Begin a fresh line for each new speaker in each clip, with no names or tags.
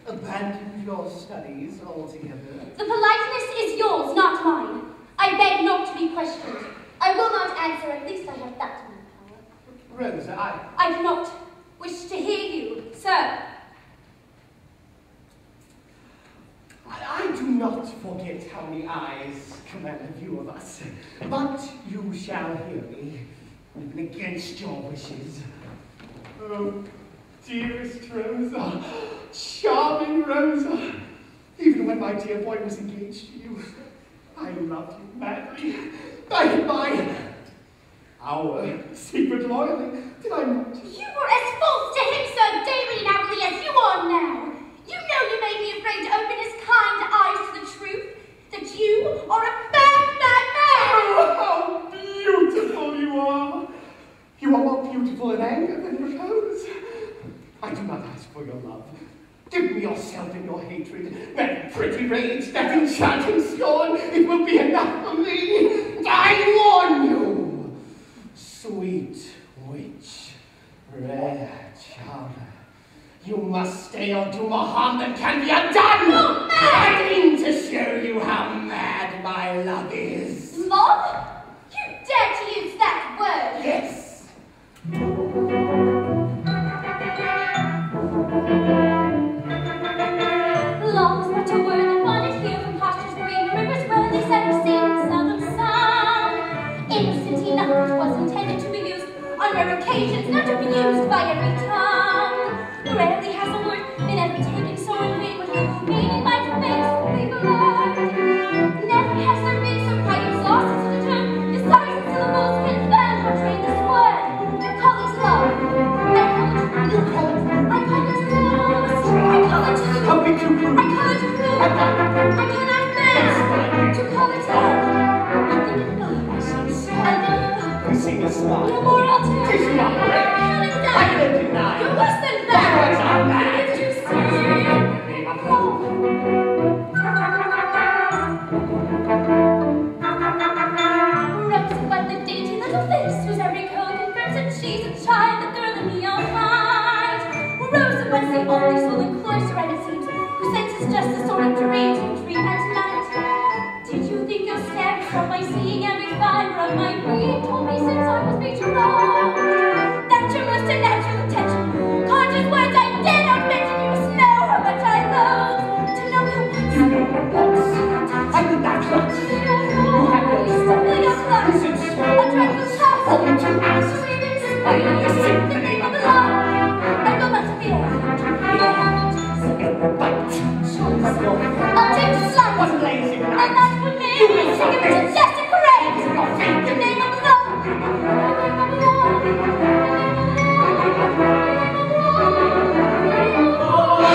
Abandoned your studies altogether?
The politeness is yours, not mine. I beg not to be questioned. I will not answer, at least I have that in my power.
Rosa,
I do not wish to hear you, sir.
I do not forget how many eyes command a view of us, but you shall hear me, even against your wishes. Oh, dearest Rosa, charming Rosa, even when my dear boy was engaged to you, I loved you madly. Our secret loyalty, did I not?
You were as false to him, sir, daily and hourly as you are now. You know you made me afraid to open his kind eyes to the truth, that you are a bad man.
Oh, how beautiful you are. You are more beautiful in anger than repose. I do not ask for your love. Give me yourself and your hatred, that pretty rage, that enchanting scorn. It will be enough for me. I warn you, sweet witch, rare charmer. You must stay or do more harm than can be undone.
Oh,
I mean to show you how mad my love is.
Love? You dare to use that word?
Yes.
Love is but a word that wandered here from pastures green, rivers where they said were seen in southern sun. Innocent enough, it was intended to be used on rare occasions, not abused by every tongue. Rarely has a word been ever taken so in vain, what little meaning might have made us believe alone. Never has there been so quite exhausted to the term, the size of syllables can then portray this word. You call it love. I call it lust. I call it
Don't be too cruel.
I call it cruel. I cannot bear to call it love. I think it love. I know you love.
You see me smile.
You're more altogether.
Tis not correct. I can't deny.
You're worse than that.
That was not bad.
Did you see? Rosy, but the dainty little face was every code confirms that she's a child, the girl in your mind. Rosa was the only soul in cloister, it seems, who senses just the sort of dreams you dream at night. Did you think you'll stand from my seeing every fiber of my being? Told me since I was made to know that your most unnatural attention conjures words I dare not mention. You must know how much I loathe to know how much
You know what wants. I did not trust. You have no
simply a close,
Is it so?
a dreadful trust,
Only to ask.
sweet and
I listen
sweet,
the name of
the
love.
love, I will not fear. I have to
Bite.
I'll take the slice,
What lazy
and
night.
that's for me.
You will
Give it to desecrate
Your faith
the
in me.
name of love. The name of love. The name of love.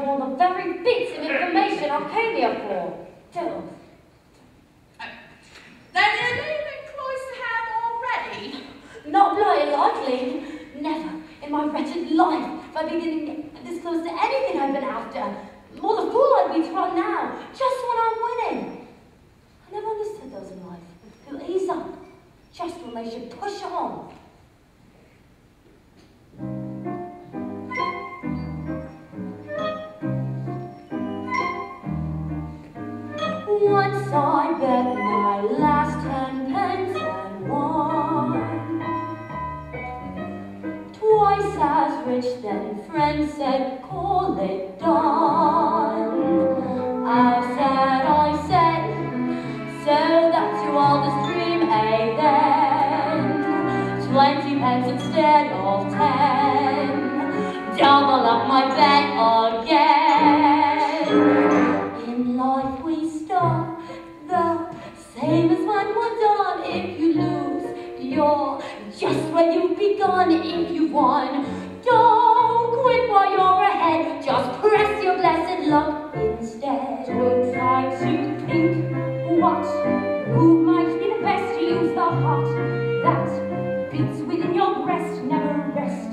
of all the very bits of information I came here for. Tell us.
Then you're leaving Cloisterham already?
Not bloody likely. Never in my wretched life have I been getting this close to anything I've been after. More the fool I'd be to run now, just when I'm winning. I never understood those in life who ease up just when they should push on. Once I bet my last 10 pence and won. Twice as rich, then friends said, call it done. I said, so that's your wildest dream, eh then? 20 pence instead of 10. Double up my bet again. In life we start the same as when we're done. If you lose, you're just where you've begun. If you won, don't quit while you're ahead. Just press your blessed luck instead. Don't try to think what move might be the best. To use the heart that beats within your breast. Never rest.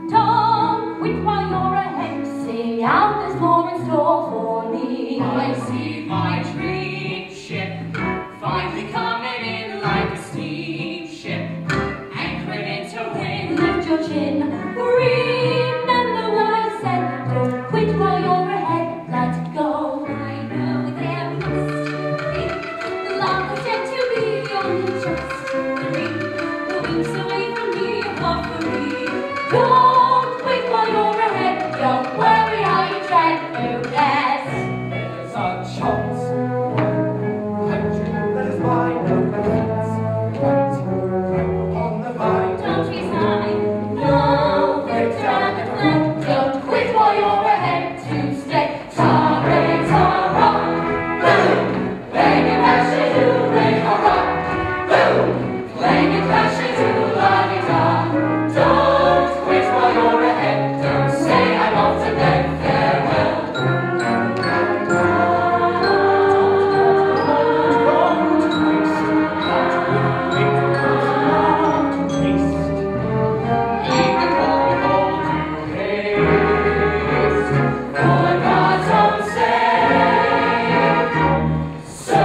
Don't quit while you're ahead. Sing out, there's more in store for me.
I see my dream ship finally coming in like a steamship, anchored into wind.
Lift your chin. Remember what I said. Don't quit while you're ahead. Let go.
I know there must be
Love is yet to be only just the wings away from me, are free. Don't quit while you're ahead. Don't worry how you tread. Oh yes.
There's a chance. 100 that is mine. No chance. Right on the vine.
Don't resign. No quit on the plan. Don't quit while you're ahead. To stay. Ta-ra, ta-ra. Boom. Bang and crash it to ring a rock. Boom. Clang and crash it to la-di-da. Don't quit while you're ahead. Don't say I'm off to bed. Farewell. For God's own sake, so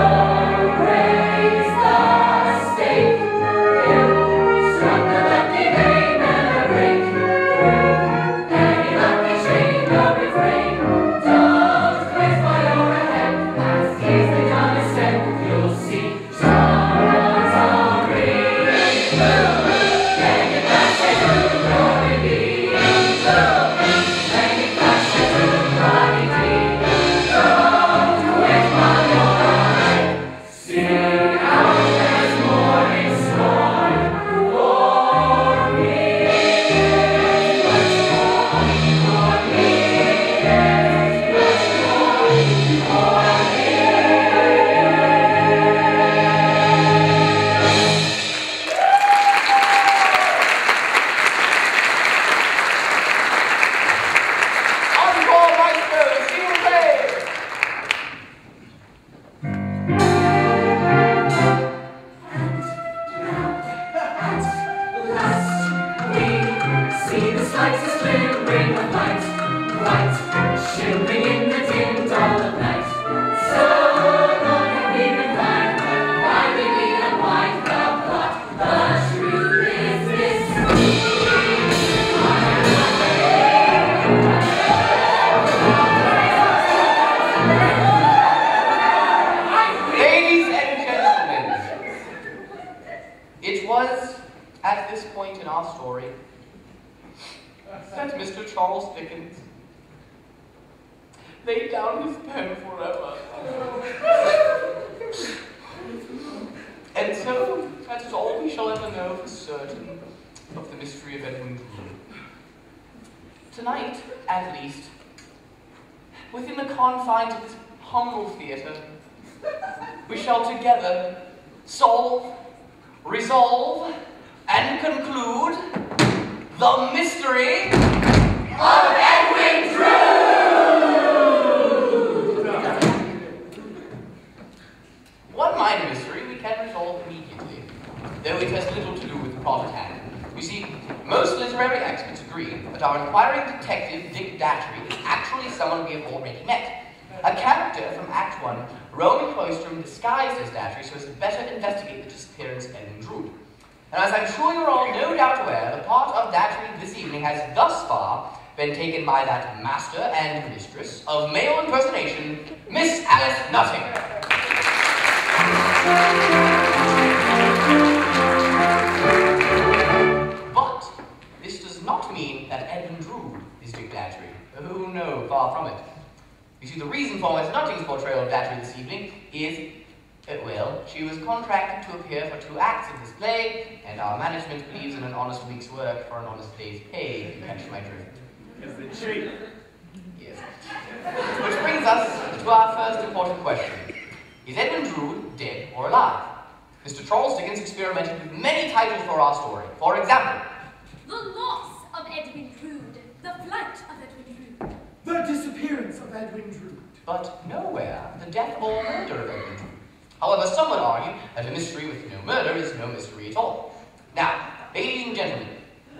raise the stake. You struck the lucky vein and a break. Any lucky chain, no refrain. Don't quit while you're ahead. As easily done as said, you'll see someone's on ring. Bang and crash it to glory be. Bang and crash it to glory be. Don't quit while you're ahead. Sing out, there's more in store for me. Much more for me. Much more for
Encore, Maestro, s'il vous plaît.
Last we see the slightest glimmering of light, white, shimmering in the dim dawn of night. So long have we been blind, finally we unwind the plot. The truth is this.
Ladies and gentlemen, it was at this point in our story that Mr. Charles Dickens laid down his pen forever. And so, that is all we shall ever know for certain of the mystery of Edwin Drood. Tonight, at least, within the confines of this humble theatre, we shall together solve, resolve, and conclude the mystery of Edwin Drood! he met. A character from Act 1, Roman Cloistrom disguised as Datchery so as to better investigate the disappearance of Edwin Drood. And as I'm sure you're all no doubt aware, the part of Datchery this evening has thus far been taken by that master and mistress of male impersonation, Miss Alice Nutting. But this does not mean that Edwin Drood is Dick Datchery. Oh no, far from it. You see, the reason for Miss Nutting's portrayal of Datchery this evening is, well, she was contracted to appear for 2 acts of this play, and our management believes in an honest week's work for an honest day's pay, if you catch my drift.
Is the cheap?
Yes. Which brings us to our first important question. Is Edwin Drood dead or alive? Mr. Charles Dickens experimented with many titles for our story. For example,
The loss of Edwin Drood. The flight of Edwin Drood.
The disappearance of Edwin Drood.
but nowhere the death or murder of Edwin Drood. However, some would argue that a mystery with no murder is no mystery at all. Now, ladies and gentlemen,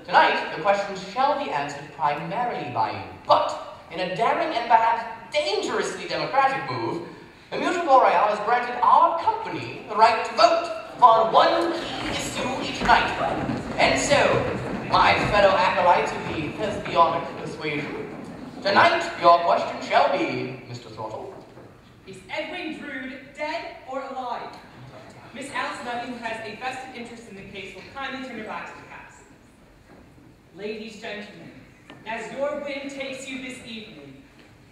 tonight the questions shall be answered primarily by you, but in a daring and perhaps dangerously democratic move, the Mutual Royale has granted our company the right to vote on one key issue each night. And so, my fellow acolytes of the thespionic persuasion, tonight your question shall be, Mr. Throttle.
Is Edwin Drood dead or alive? Miss Alice Nutting, who has a vested interest in the case, will kindly turn her back to the cast. Ladies, gentlemen, as your whim takes you this evening,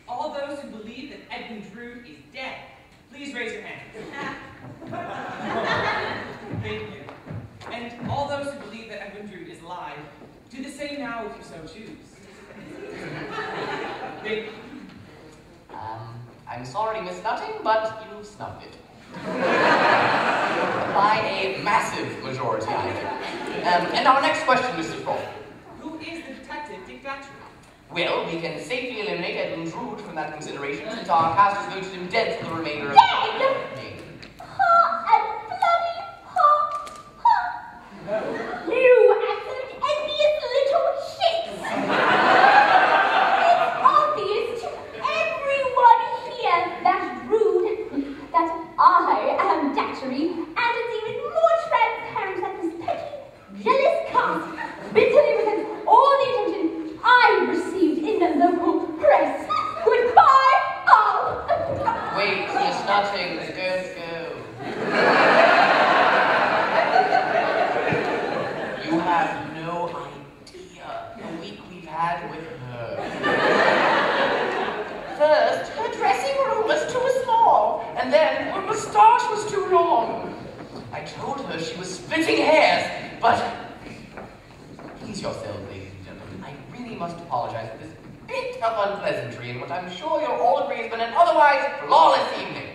all those who believe that Edwin Drood is dead, please raise your hand. Thank you. And all those who believe that Edwin Drood is alive, do the same now if you so choose. Thank you.
I'm sorry, Miss Nutting, but you've snubbed it. By a massive majority, I think. And our next question, Mr. Throttle.
Who is the detective, Dick Datchery?
Well, we can safely eliminate Edwin Drood from that consideration since our cast has voted him dead for the remainder of the evening.
Ha and bloody ha, ha. You absolute envious little shits. It's obvious to everyone here that Drood, that I am Datchery, and it's even more transparent that this petty, jealous cast bitterly resents all the attention I received in the local press. Goodbye, all.
Wait, Miss Nutting, don't go. You have no idea the week we've had with her. First, her dressing room was too small, and then her moustache was too long. I told her she was splitting hairs, but please yourselves, ladies and gentlemen, I really must apologize for this bit of unpleasantry in what I'm sure you'll all agree has been an otherwise flawless evening.